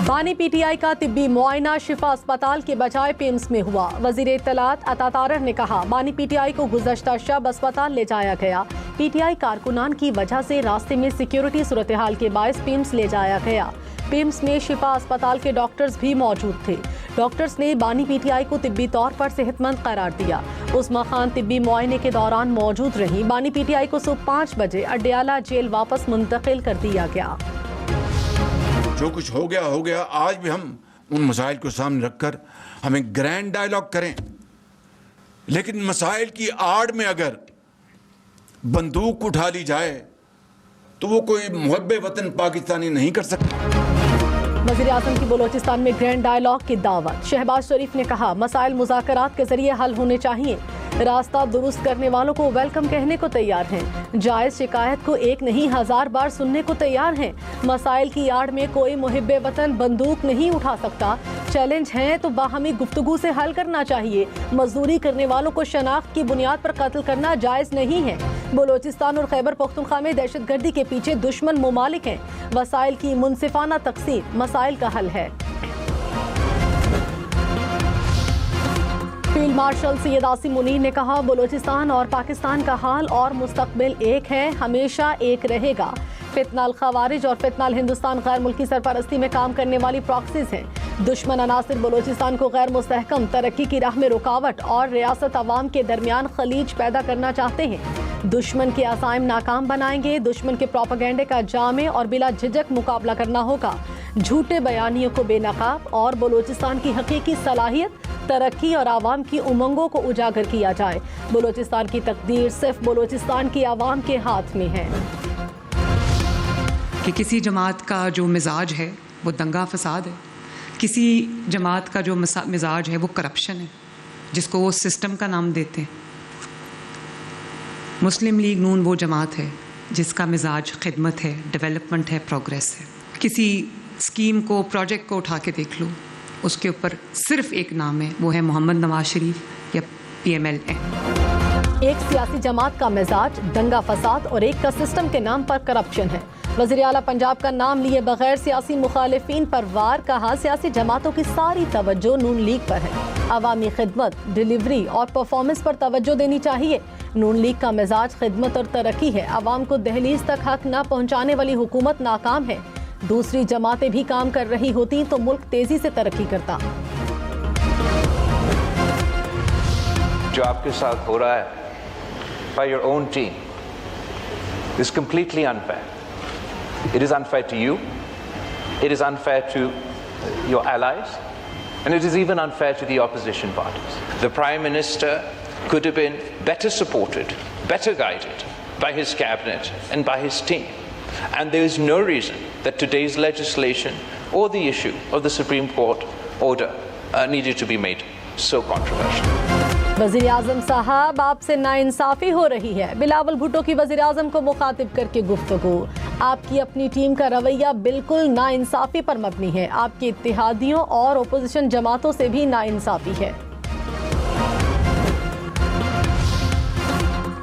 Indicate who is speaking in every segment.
Speaker 1: बानी पीटीआई का तिब्बी मुआयना शिफा अस्पताल के बजाय पिम्स में हुआ। वजीर इत्तलात अता तारर ने कहा, बानी पीटीआई को गुज़श्ता शब अस्पताल ले जाया गया। पीटीआई कारकुनान की वजह से रास्ते में सिक्योरिटी सूरत हाल के बायस पिम्स ले जाया गया। पिम्स में शिफा अस्पताल के डॉक्टर्स भी मौजूद थे। डॉक्टर्स ने बानी पीटीआई को तिब्बी तौर पर सेहतमंद करार दिया। उस्मा खान तिब्बी मुआयने के दौरान मौजूद रही। बानी पीटीआई को सुबह 5 बजे अड्याला जेल वापस मुंतकिल कर दिया गया।
Speaker 2: जो कुछ हो गया। आज भी हम उन मसाइल को सामने रखकर हमें ग्रैंड डायलॉग करें, लेकिन मसाइल की आड़ में अगर बंदूक उठा ली जाए तो वो कोई मुहब्बे वतन पाकिस्तानी नहीं कर सकता।
Speaker 1: वज़ीर आज़म की बलोचिस्तान में ग्रैंड डायलॉग की दावत। शहबाज शरीफ ने कहा, मसाइल मुज़ाकरात के जरिए हल होने चाहिए। रास्ता दुरुस्त करने वालों को वेलकम कहने को तैयार हैं। जायज़ शिकायत को एक नहीं 1000 बार सुनने को तैयार हैं। मसाइल की आड़ में कोई मुहिब्बे वतन बंदूक नहीं उठा सकता। चैलेंज हैं तो बाहमी गुफ्तगू से हल करना चाहिए। मजदूरी करने वालों को शनाख्त की बुनियाद पर कत्ल करना जायज़ नहीं है। बलोचिस्तान और खैबर पख्तूनख्वा में दहशतगर्दी के पीछे दुश्मन मुमालिक हैं। वसाइल की मुनसिफाना तकसीम मसाइल का हल है। फील्ड मार्शल सैयद आसिम मुनीर ने कहा, बलोचिस्तान और पाकिस्तान का हाल और मुस्तकबिल एक है, हमेशा एक रहेगा। फितनाल खवारिज और फितनाल हिंदुस्तान गैर मुल्की सरपरस्ती में काम करने वाली प्रॉक्सीज हैं। दुश्मन अनासिर बलोचिस्तान को गैर मुस्तहकम, तरक्की की राह में रुकावट और रियासत अवाम के दरमियान खलीज पैदा करना चाहते हैं। दुश्मन के असाइम नाकाम बनाएंगे। दुश्मन के प्रोपेगेंडे का जामे और बिला झिझक मुकाबला करना होगा। झूठे बयानियों को बेनकाब और बलोचिस्तान की हकीकी सलाहियत, तरक्की और आवाम की उमंगों को उजागर किया जाए। बलोचिस्तान की तकदीर सिर्फ बलोचिस्तान की आवाम के हाथ में है।
Speaker 3: कि किसी जमात का जो मिजाज है वो दंगा फसाद है, किसी जमात का जो मिजाज है वो करप्शन है, जिसको वो सिस्टम का नाम देते हैं। मुस्लिम लीग नून वो जमात है जिसका मिजाज खिदमत है, डेवलपमेंट है, प्रोग्रेस है। किसी स्कीम को, प्रोजेक्ट को उठा के देख लो, उसके ऊपर सिर्फ एक नाम है, वो है मोहम्मद नवाज शरीफ या PMLN।
Speaker 1: एक सियासी जमात का मिजाज दंगा फसाद और एक का सिस्टम के नाम पर करप्शन है। वज़ीर आला पंजाब का नाम लिए बगैर सियासी मुखालिफिन पर वार। कहा, सियासी जमातों की सारी तवज्जो नून लीग पर है। अवामी खिदमत, डिलीवरी और परफॉर्मेंस पर तवज्जो देनी चाहिए। नून लीग का मिजाज खिदमत और तरक्की है। अवाम को दहलीज तक हक न पहुँचाने वाली हुकूमत नाकाम है। दूसरी जमातें भी काम कर रही होती तो मुल्क तेजी से तरक्की करता।
Speaker 4: जो आपके साथ हो रहा है by your own team is completely unfair. It is unfair to you, it is unfair to your allies, and it is even unfair to the opposition parties. The Prime Minister could have been better supported, better guided by his cabinet and by his team. And there is no reason that today's legislation or the issue of the Supreme Court order needed to be made so controversial.
Speaker 1: वज़ीर आज़म साहब, आपसे नाइंसाफ़ी हो रही है। बिलावल भुट्टो की वज़ीर आज़म को मुखातिब करके गुफ्तगू। आपकी अपनी टीम का रवैया बिल्कुल नाइंसाफ़ी पर मबनी है। आपके इत्तेहादियों और ओपोजिशन जमातों से भी नाइंसाफ़ी है।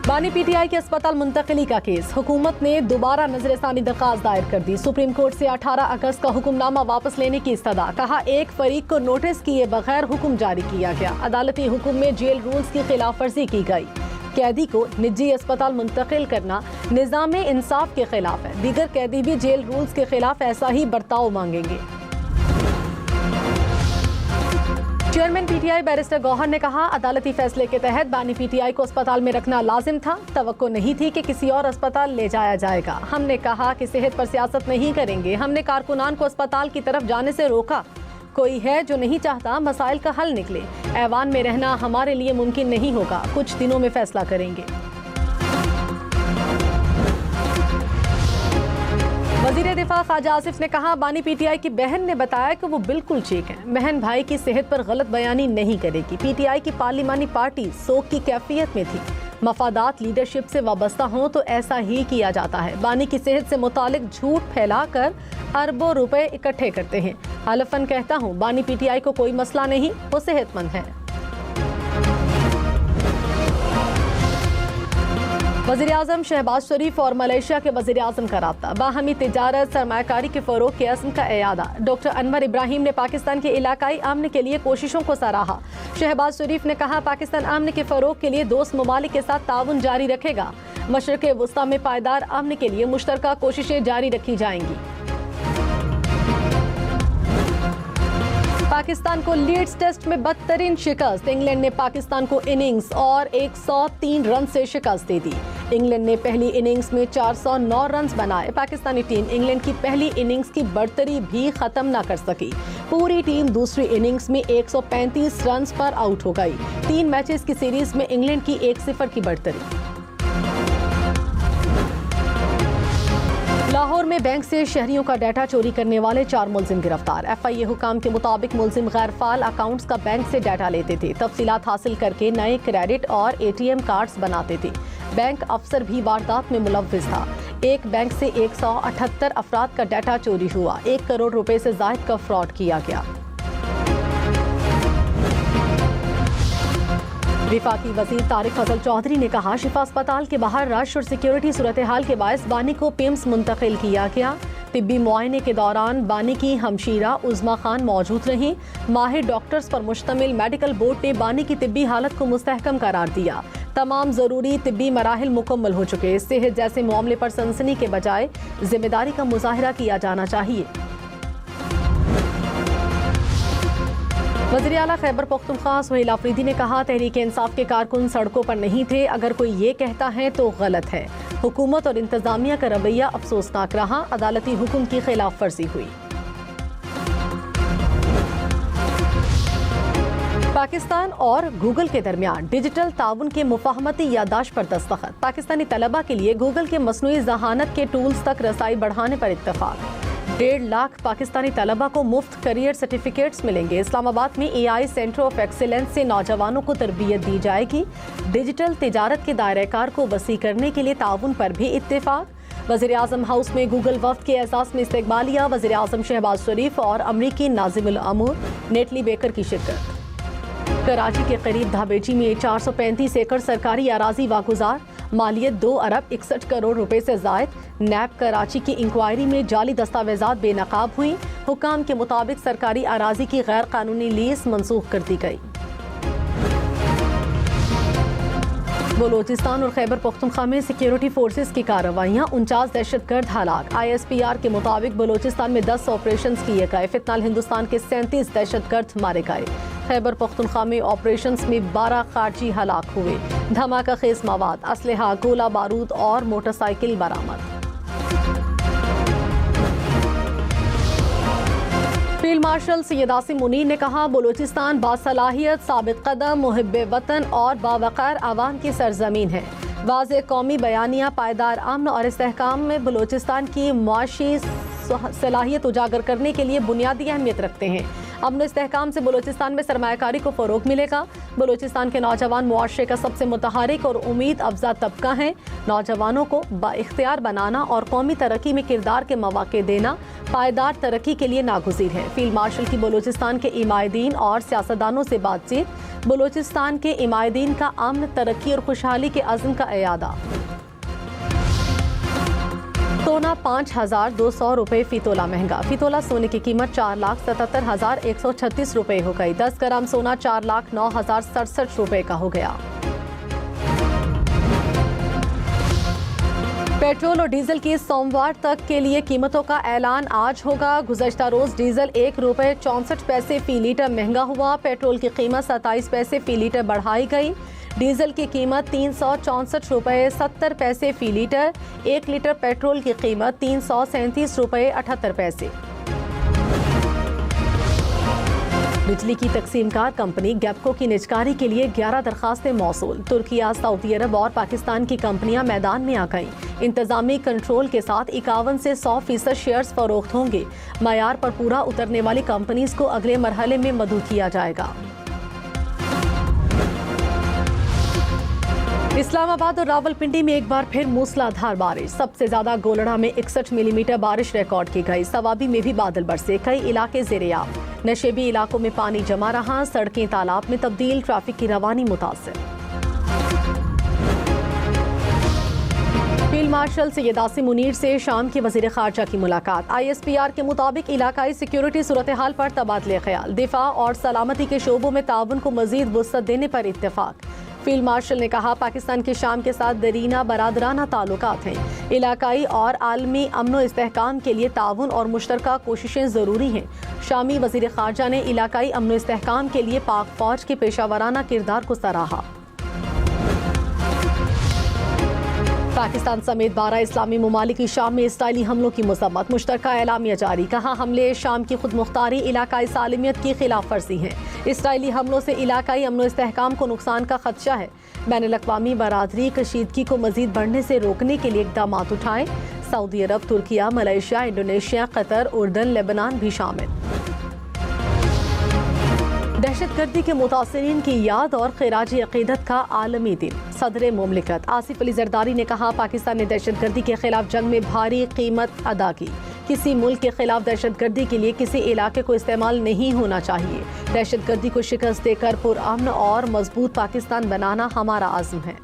Speaker 1: बानी पीटीआई के अस्पताल मुंतकिली का केस। हुकूमत ने दोबारा नजरसानी दरखास्त दायर कर दी। सुप्रीम कोर्ट से 18 अगस्त का हुक्मनामा वापस लेने की इस्तदा। कहा, एक फरीक को नोटिस किए बगैर हुक्म जारी किया गया। अदालती हुक्म में जेल रूल्स की खिलाफ वर्जी की गई। कैदी को निजी अस्पताल मुंतकिल करना निज़ाम इंसाफ के खिलाफ है। दीगर कैदी भी जेल रूल्स के खिलाफ ऐसा ही बर्ताव मांगेंगे। चेयरमैन पीटीआई बैरिस्टर गौहर ने कहा, अदालती फैसले के तहत बानी पीटीआई को अस्पताल में रखना लाजिम था। तवक्को नहीं थी कि किसी और अस्पताल ले जाया जाएगा। हमने कहा कि सेहत पर सियासत नहीं करेंगे। हमने कारकुनान को अस्पताल की तरफ जाने से रोका। कोई है जो नहीं चाहता मसाइल का हल निकले। ऐवान में रहना हमारे लिए मुमकिन नहीं होगा। कुछ दिनों में फैसला करेंगे। वज़ीर दिफा ख्वाजा आसिफ ने कहा, बानी पीटीआई की बहन ने बताया कि वो बिल्कुल ठीक है। बहन भाई की सेहत पर गलत बयानी नहीं करेगी। पीटीआई की पार्लिमानी पार्टी सोग की कैफियत में थी। मफादात लीडरशिप से वाबस्ता हों तो ऐसा ही किया जाता है। बानी की सेहत से मुतालिक झूठ फैलाकर अरबों रुपए इकट्ठे करते हैं। हलफन कहता हूँ, बानी पीटीआई को कोई मसला नहीं, वो सेहतमंद है। वज़ीर-ए-आज़म शहबाज शरीफ और मलेशिया के वज़ीर-ए-आज़म का राब्ता, बाहमी तिजारत सरमायाकारी के फ़रोग़ के अज़्म का इयादा। डॉक्टर अनवर इब्राहिम ने पाकिस्तान के इलाकाई अमन के लिए कोशिशों को सराहा। शहबाज शरीफ ने कहा, पाकिस्तान अमन के फ़रोग़ के लिए दोस्त ममालिक के साथ ताउन जारी रखेगा। मशरिक़ वुस्ता में पायदार अमन के लिए मुश्तरका कोशिशें जारी रखी जाएंगी। पाकिस्तान को लीड्स टेस्ट में बदतरीन शिकस्त। इंग्लैंड ने पाकिस्तान को इनिंग्स और 103 रन से शिकस्त दे दी। इंग्लैंड ने पहली इनिंग्स में 409 रन बनाए। पाकिस्तानी टीम इंग्लैंड की पहली इनिंग्स की बढ़तरी भी खत्म न कर सकी। पूरी टीम दूसरी इनिंग्स में 135 रन पर आउट हो गई। 3 मैचेस की सीरीज में इंग्लैंड की 1-0 की बढ़तरी। लाहौर में बैंक से शहरियों का डाटा चोरी करने वाले 4 मुलजिम गिरफ्तार। FIA हुकाम के मुताबिक मुलजिम गैर फाल अकाउंट्स का बैंक से डाटा लेते थे, तफसीलात हासिल करके नए क्रेडिट और ATM कार्ड्स बनाते थे। बैंक अफसर भी वारदात में मुलव्विस था। एक बैंक से 178 अफराद का डाटा चोरी हुआ। 1 करोड़ रुपए से ज़ायद का फ्रॉड किया गया। विफाकी वज़ीर तारिक फजल चौधरी ने कहा, शिफा अस्पताल के बाहर रश और सिक्योरिटी सूरत हाल के बायस बानी को पिम्स मुंतकिल किया गया। तिब्बी मुआयने के दौरान बानी की हमशीरा उज़मा खान मौजूद रहीं। माहिर डॉक्टर्स पर मुश्तमिल मेडिकल बोर्ड ने बानी की तिब्बी हालत को मुस्तहकम करार दिया। तमाम ज़रूरी तिब्बी मराहिल मुकम्मल हो चुके। सेहत जैसे मामले पर सनसनी के बजाय जिम्मेदारी का मुजाहिरा किया जाना चाहिए। वज़ीर आला खैबर पख्तूनख्वा सुहेल आफरीदी ने कहा, तहरीक इंसाफ के कारकुन सड़कों पर नहीं थे। अगर कोई ये कहता है तो गलत है। हुकूमत और इंतजामिया का रवैया अफसोसनाक रहा। अदालती हुक्म की खिलाफ वर्जी हुई। पाकिस्तान और गूगल के दरमियान डिजिटल ताउन के मुफाहमती यादाश्त पर दस्तखत। पाकिस्तानी तलबा के लिए गूगल के मसनूई ज़हानत के टूल्स तक रसाई बढ़ाने पर इत्तफाक। 1.5 लाख पाकिस्तानी तलबा को मुफ्त करियर सर्टिफिकेट्स मिलेंगे। इस्लामाबाद में AI सेंटर ऑफ एक्सीलेंस से नौजवानों को तरबियत दी जाएगी। डिजिटल तिजारत के दायरा-ए-कार को वसी करने के लिए ताउन पर भी इत्तेफाक। वज़ीर-ए-आज़म हाउस में गूगल वफ़द के एहसास में इस्तकबालिया। वज़ीर-ए-आज़म शहबाज शरीफ और अमरीकी नाज़िमुल अमूर नेटली बेकर की शिरकत। कराची के करीब धाबेची में 435 एकड़ सरकारी अराजी वागुजार। मालियत 2 अरब 61 करोड़ रुपए से जायद। नैब कराची की इंक्वायरी में जाली दस्तावेजात बेनकाब हुई। हुकाम के मुताबिक सरकारी अराजी की गैर कानूनी लीज मंसूख कर दी गई। बलोचिस्तान और खैबर पख्तूनख्वा में सिक्योरिटी फोर्सेस की कार्रवाइयाँ। 49 दहशतगर्द हलाक। ISPR के मुताबिक बलोचिस्तान में 10 ऑपरेशन किए गए। फिलहाल हिंदुस्तान के 37 दहशतगर्द मारे गए। खैबर पख्तूनख्वा में ऑपरेशंस में 12 खारजी हलाक हुए। धमाका खेज मवाद, असलहा, गोला बारूद और मोटरसाइकिल बरामद। फील्ड मार्शल सैयद आसिम मुनीर ने कहा, बलूचिस्तान बासलाहियत, साबित कदम, मुहिब्बे वतन और बावकार आवाम की सरजमीन है। वाज़े कौमी बयानिया पायदार अमन और इस्तेहकाम में बलूचिस्तान की मुआशी सलाहियत उजागर करने के लिए बुनियादी अहमियत रखते हैं। अमन इस्तेहकाम से बलूचिस्तान में सरमायाकारी को फ़रोग़ मिलेगा। बलूचिस्तान के नौजवान मुआशरे का सबसे मुतहरिक और उम्मीद अफजा तबका है। नौजवानों को बाइख्तियार बनाना और कौमी तरक्की में किरदार के मौके देना पायदार तरक्की के लिए नागुज़ीर है। फील्ड मार्शल की बलूचिस्तान के इमायदीन और सियासतदानों से बातचीत। बलूचिस्तान के इमायदीन का अमन, तरक्की और खुशहाली के अज़्म का इयादा। सोना 5,200 रुपये फी तोला महंगा। फी तोला सोने की कीमत 4,77,136 रुपये हो गई। 10 ग्राम सोना 4,09,067 रुपये का हो गया। पेट्रोल और डीजल की सोमवार तक के लिए कीमतों का ऐलान आज होगा। गुज़श्ता रोज डीजल 1 रुपये 64 पैसे फी लीटर महंगा हुआ। पेट्रोल की कीमत 27 पैसे फी लीटर बढ़ाई गई। डीजल की कीमत 364 रुपये 70 पैसे फी लीटर। 1 लीटर पेट्रोल की कीमत 337 रुपये 78 पैसे। बिजली की तकसीमकार कंपनी गैपको की निजकारी के लिए 11 दरखास्तें मौसूल। तुर्किया, सऊदी अरब और पाकिस्तान की कंपनियां मैदान में आ गईं। इंतजामी कंट्रोल के साथ 51 से 100% शेयर्स फरोख्त होंगे। मयार पर पूरा उतरने वाली कंपनीज को अगले मरहले में मदऊ किया जाएगा। इस्लामाबाद और रावलपिंडी में एक बार फिर मूसलाधार बारिश। सबसे ज्यादा गोलड़ा में 61 मिलीमीटर बारिश रिकॉर्ड की गई। सवाबी में भी बादल बरसे। कई इलाके ज़ेरे-आब। नशेबी इलाकों में पानी जमा रहा। सड़कें तालाब में तब्दील। ट्रैफिक की रवानी मुतासिर। फील्ड मार्शल सैयद आसिम मुनीर से शाम के वजीर खारजा की मुलाकात। ISPR के मुताबिक इलाकाई सिक्योरिटी सूरत हाल पर तबादले ख्याल, दिफा और सलामती के शोबों में ताउन को मजीद वुसअत देने पर इत्तेफाक। फील्ड मार्शल ने कहा, पाकिस्तान के शाम के साथ दरीना बरादराना ताल्लुकात हैं। इलाकाई और आलमी अमन व इस्तेहकाम के लिए ताउन और मुश्तरका कोशिशें ज़रूरी हैं। शामी वजीर खारजा ने इलाकाई अमन व इस्तेहकाम के लिए पाक फौज के पेशावराना किरदार को सराहा। पाकिस्तान समेत 12 इस्लामी ममालिक की शाम में इसराइली हमलों की मजम्मत, मुश्तरका एलामिया जारी। कहा, हमले शाम की खुद मुख्तारी इलाकाई सालिमियत की खिलाफ वर्जी हैं। इसराइली हमलों से इलाकाई अमन व इस्तेहकाम को नुकसान का खदशा है। बैनुल-अक़वामी बरादरी कशीदगी को मजीद बढ़ने से रोकने के लिए इक़दाम उठाए। सऊदी अरब, तुर्किया, मलेशिया, इंडोनेशिया, कतर, उर्दन, लेबनान भी शामिल। दहशतगर्दी के मुतासिरीन की याद और खिराज अक़ीदत का आलमी दिन। सदर मुमलिकत आसिफ अली जरदारी ने कहा, पाकिस्तान ने दहशतगर्दी के खिलाफ जंग में भारी कीमत अदा की। किसी मुल्क के खिलाफ दहशतगर्दी के लिए किसी इलाके को इस्तेमाल नहीं होना चाहिए। दहशतगर्दी को शिकस्त देकर पुरअमन और मजबूत पाकिस्तान बनाना हमारा आज़म है।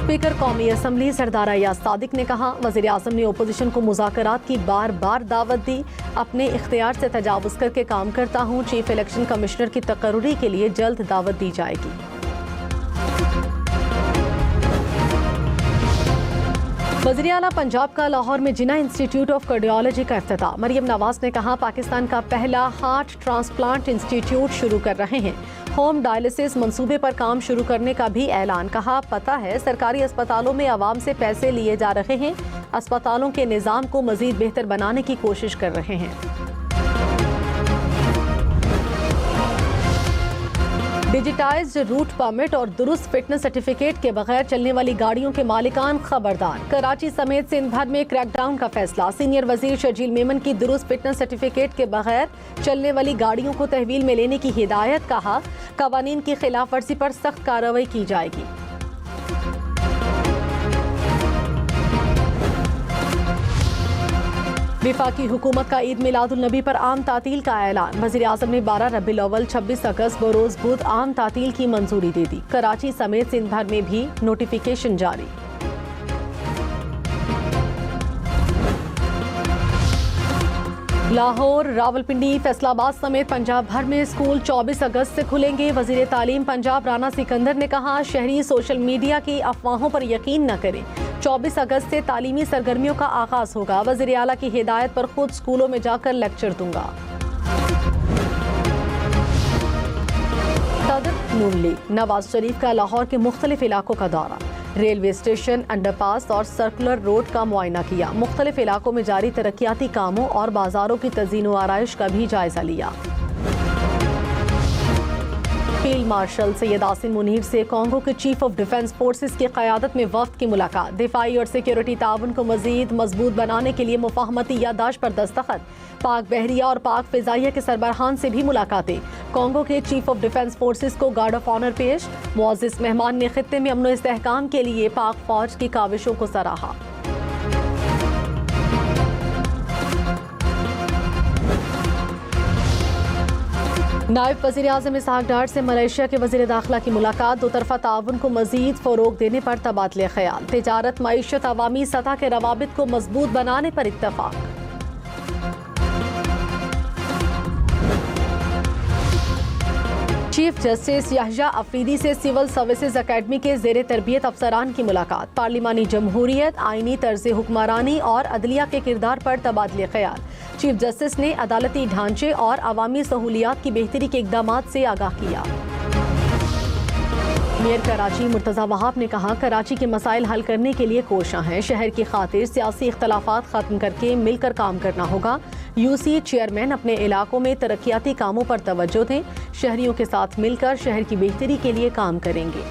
Speaker 1: स्पीकर कौमी असम्बली सरदार अयाज सादिक ने कहा, वज़ीर आज़म ने ओपोजिशन को मुज़ाकरात की बार बार दावत दी। अपने इख्तियार से तजावुज़ करके काम करता हूँ। चीफ इलेक्शन कमिश्नर की तकर्रुरी के लिए जल्द दावत दी जाएगी। वज़ीर आला पंजाब का लाहौर में जिना इंस्टीट्यूट ऑफ कार्डियोलॉजी का इफ्तिताह। मरियम नवाज ने कहा, पाकिस्तान का पहला हार्ट ट्रांसप्लांट इंस्टीट्यूट शुरू कर रहे हैं। होम डायलिसिस मंसूबे पर काम शुरू करने का भी ऐलान। कहा, पता है सरकारी अस्पतालों में आवाम से पैसे लिए जा रहे हैं। अस्पतालों के निज़ाम को मजीद बेहतर बनाने की कोशिश कर रहे हैं। डिजिटाइज्ड रूट परमिट और दुरुस्त फिटनेस सर्टिफिकेट के बगैर चलने वाली गाड़ियों के मालिकान खबरदार। कराची समेत सिंध भर में क्रैकडाउन का फैसला। सीनियर वजीर शर्जील मेमन की दुरुस्त फिटनेस सर्टिफिकेट के बगैर चलने वाली गाड़ियों को तहवील में लेने की हिदायत। कहा, कवानीन की खिलाफ वर्जी पर सख्त कार्रवाई की जाएगी। वफाकी हुकूमत का ईद मिलादुल नबी पर आम तातील का ऐलान। वज़ीर आज़म ने 12 रबीउल अव्वल 26 अगस्त बरोज़ बुध आम तातील की मंजूरी दे दी। कराची समेत सिंध भर में भी नोटिफिकेशन जारी। लाहौर, रावलपिंडी, फैसलाबाद समेत पंजाब भर में स्कूल 24 अगस्त से खुलेंगे। वज़ीर तालीम पंजाब राना सिकंदर ने कहा, शहरी सोशल मीडिया की अफवाहों पर यकीन न करें। 24 अगस्त से तालीमी सरगर्मियों का आगाज होगा। वज़ीर आला की हिदायत पर खुद स्कूलों में जाकर लेक्चर दूंगा। सदर नून लीग नवाज शरीफ का लाहौर के मुख्तलिफ इलाकों का दौरा। रेलवे स्टेशन, अंडरपास और सर्कुलर रोड का मुआयना किया। मुख्तलिफ इलाकों में जारी तरक्याती कामों और बाजारों की तज़ीन व आराइश का भी जायजा लिया। फील्ड मार्शल सैयद आसिम मुनीर से कांगो के चीफ ऑफ डिफेंस फोर्सेस की क़यादत में वफ्द की मुलाकात। दिफाई और सिक्योरिटी ताउन को मजीद मजबूत बनाने के लिए मुफाहमती याददाश्त पर दस्तखत। पाक बहरिया और पाक फ़िज़ाइया के सरबराहान से भी मुलाकातें। कांगो के चीफ ऑफ डिफेंस फोर्सेस को गार्ड ऑफ ऑनर पेश। मुअज़्ज़िज़ मेहमान ने खित्ते में अमन व इस्तेहकाम के लिए पाक फौज की काविशों को सराहा। नायब वज़ीर आज़म इसहाक डार से मलेशिया के वज़ीर दाखिला की मुलाकात। दो तरफ़ा ताउन को मज़ीद फ़रोग़ देने पर तबादले ख्याल। तिजारत, मईशत, अवामी सतह के रवाबित को मजबूत बनाने पर इत्तफ़ाक़। चीफ जस्टिस याहिया अफरीदी से सिविल सर्विसेज अकेडमी के ज़ेर तरबियत अफसरान की मुलाकात। पार्लिमानी जमहूरियत, आइनी तर्ज हुक्मरानी और अदलिया के किरदार पर तबादले ख्याल। चीफ जस्टिस ने अदालती ढांचे और अवामी सहूलियात की बेहतरी के इक़दामात से आगाह किया। मेयर कराची मुर्तज़ा वहाब ने कहा, कराची के मसाइल हल करने के लिए कोशां हैं। शहर की खातिर सियासी इख्तलाफात ख़त्म करके मिलकर काम करना होगा। यूसी चेयरमैन अपने इलाकों में तरक्याती कामों पर तवज्जो दें। शहरियों के साथ मिलकर शहर की बेहतरी के लिए काम करेंगे।